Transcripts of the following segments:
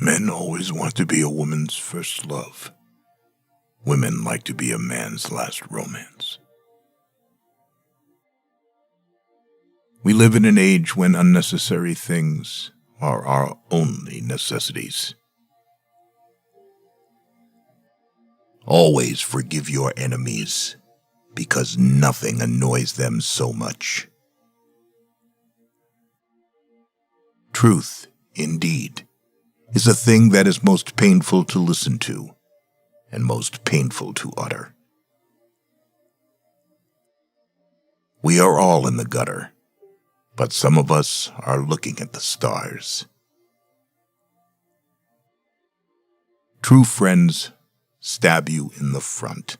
Men always want to be a woman's first love. Women like to be a man's last romance. We live in an age when unnecessary things are our only necessities. Always forgive your enemies, because nothing annoys them so much. Truth, indeed, is a thing that is most painful to listen to and most painful to utter. We are all in the gutter, but some of us are looking at the stars. True friends stab you in the front.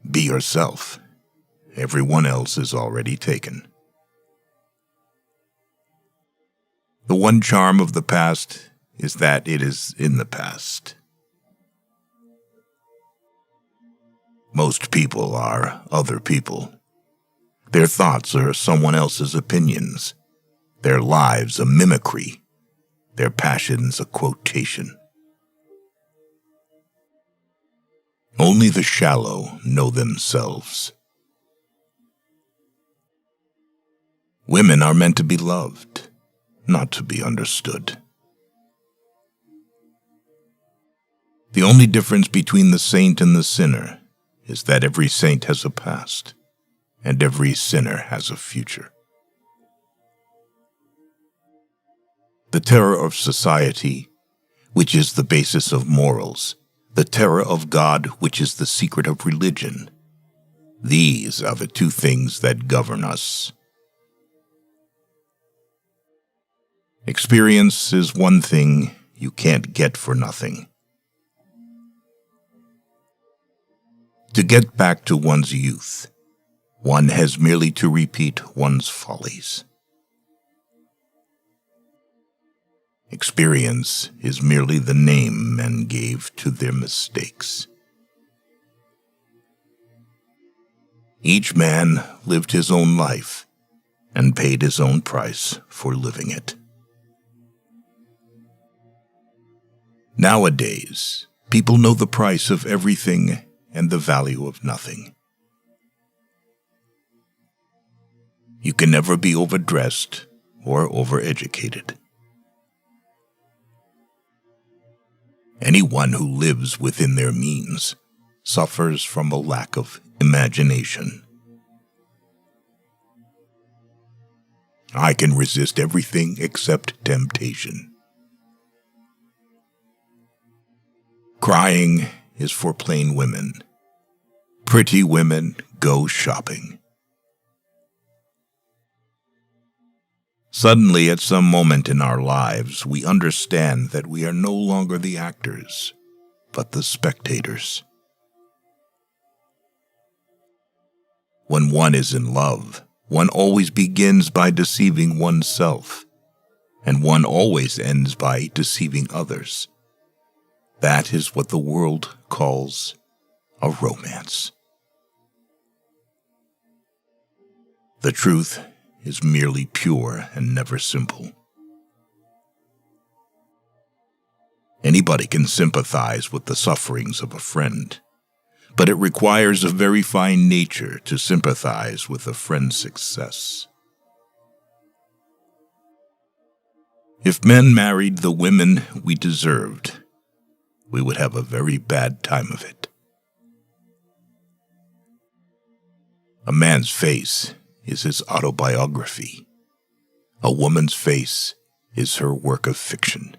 Be yourself. Everyone else is already taken. The one charm of the past is that it is in the past. Most people are other people. Their thoughts are someone else's opinions. Their lives a mimicry. Their passions a quotation. Only the shallow know themselves. Women are meant to be loved, not to be understood. The only difference between the saint and the sinner is that every saint has a past, and every sinner has a future. The terror of society, which is the basis of morals, the terror of God, which is the secret of religion, these are the two things that govern us. Experience is one thing you can't get for nothing. To get back to one's youth, one has merely to repeat one's follies. Experience is merely the name men gave to their mistakes. Each man lived his own life and paid his own price for living it. Nowadays, people know the price of everything and the value of nothing. You can never be overdressed or overeducated. Anyone who lives within their means suffers from a lack of imagination. I can resist everything except temptation. Crying is for plain women. Pretty women go shopping. Suddenly, at some moment in our lives, we understand that we are no longer the actors, but the spectators. When one is in love, one always begins by deceiving oneself, and one always ends by deceiving others. That is what the world calls a romance. The truth is merely pure and never simple. Anybody can sympathize with the sufferings of a friend, but it requires a very fine nature to sympathize with a friend's success. If men married the women we deserved, we would have a very bad time of it. A man's face is his autobiography. A woman's face is her work of fiction.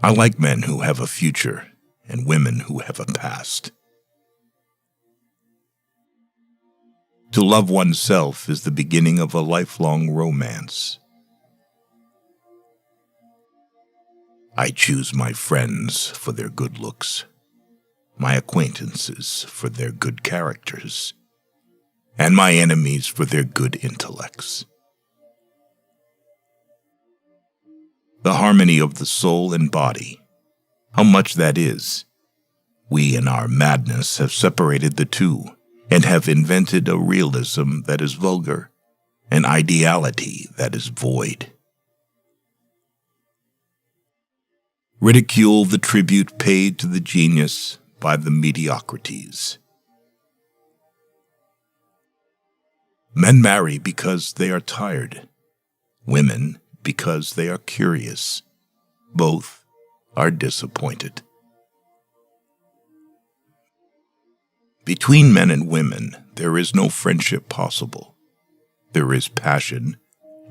I like men who have a future and women who have a past. To love oneself is the beginning of a lifelong romance. I choose my friends for their good looks, my acquaintances for their good characters, and my enemies for their good intellects. The harmony of the soul and body, how much that is. We in our madness have separated the two and have invented a realism that is vulgar, an ideality that is void. Ridicule the tribute paid to the genius by the mediocrities. Men marry because they are tired, women because they are curious. Both are disappointed. Between men and women, there is no friendship possible. There is passion,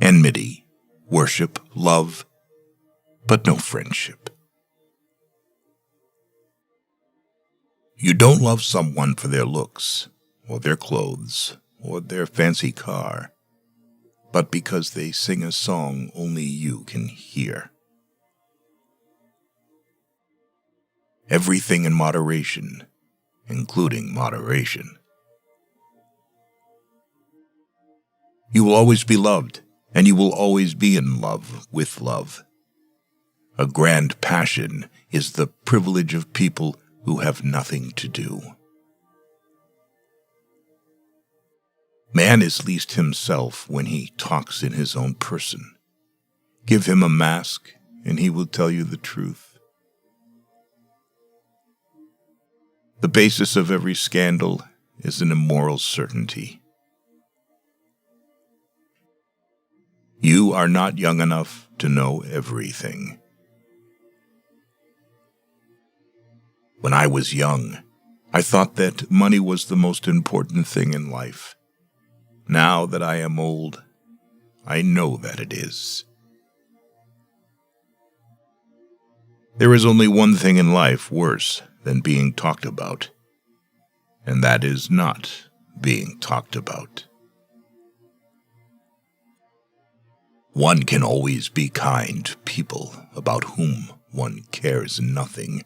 enmity, worship, love, but no friendship. You don't love someone for their looks, or their clothes, or their fancy car, but because they sing a song only you can hear. Everything in moderation, including moderation. You will always be loved, and you will always be in love with love. A grand passion is the privilege of people who have nothing to do. Man is least himself when he talks in his own person. Give him a mask, and he will tell you the truth. The basis of every scandal is an immoral certainty. You are not young enough to know everything. When I was young, I thought that money was the most important thing in life. Now that I am old, I know that it is. There is only one thing in life worse than being talked about, and that is not being talked about. One can always be kind to people about whom one cares nothing.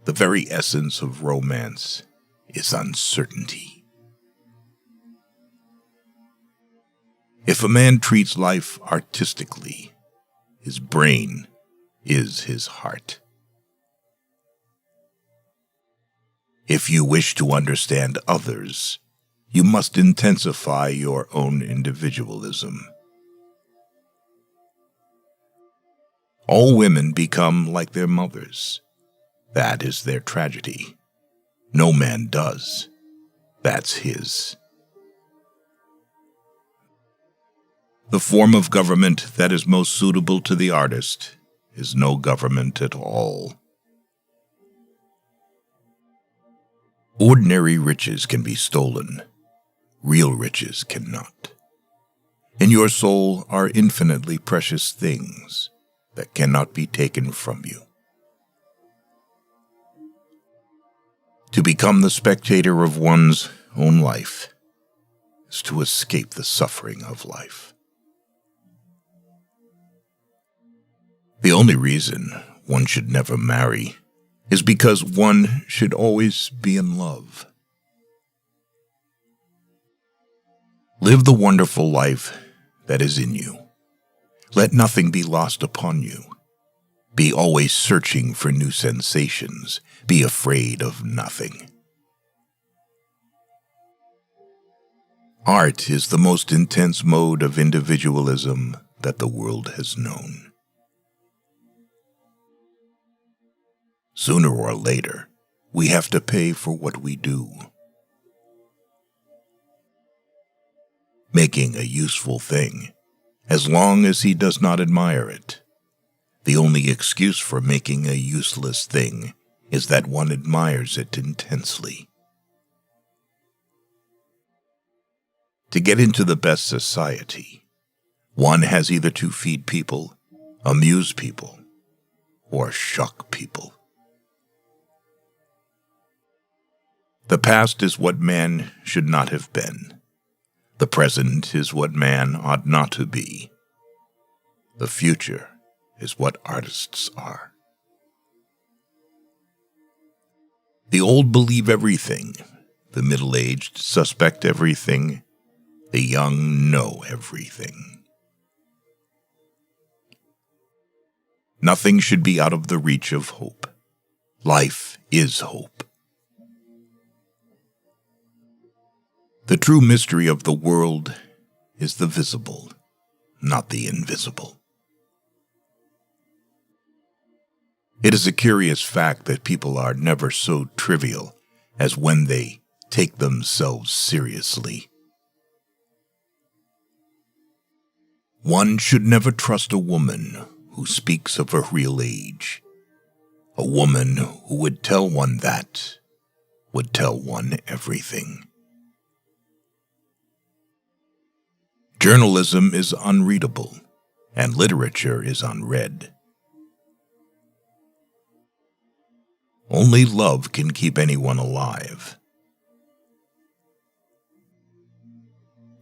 The very essence of romance is uncertainty. If a man treats life artistically, his brain is his heart. If you wish to understand others, you must intensify your own individualism. All women become like their mothers. That is their tragedy. No man does. That's his. The form of government that is most suitable to the artist is no government at all. Ordinary riches can be stolen. Real riches cannot. In your soul are infinitely precious things that cannot be taken from you. To become the spectator of one's own life is to escape the suffering of life. The only reason one should never marry is because one should always be in love. Live the wonderful life that is in you. Let nothing be lost upon you. Be always searching for new sensations. Be afraid of nothing. Art is the most intense mode of individualism that the world has known. Sooner or later, we have to pay for what we do. Making a useful thing, as long as he does not admire it. The only excuse for making a useless thing is that one admires it intensely. To get into the best society, one has either to feed people, amuse people, or shock people. The past is what man should not have been. The present is what man ought not to be. The future is what artists are. The old believe everything. The middle-aged suspect everything. The young know everything. Nothing should be out of the reach of hope. Life is hope. The true mystery of the world is the visible, not the invisible. It is a curious fact that people are never so trivial as when they take themselves seriously. One should never trust a woman who speaks of her real age. A woman who would tell one that would tell one everything. Journalism is unreadable, and literature is unread. Only love can keep anyone alive.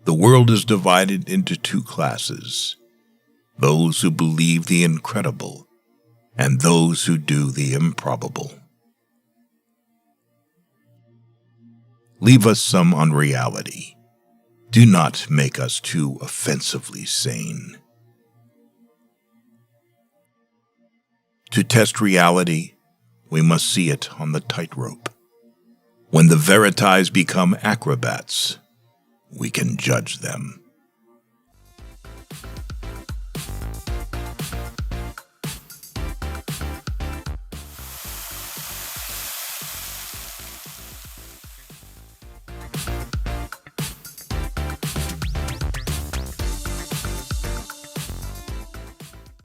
The world is divided into two classes: those who believe the incredible and those who do the improbable. Leave us some unreality. Do not make us too offensively sane. To test reality, we must see it on the tightrope. When the verities become acrobats, we can judge them.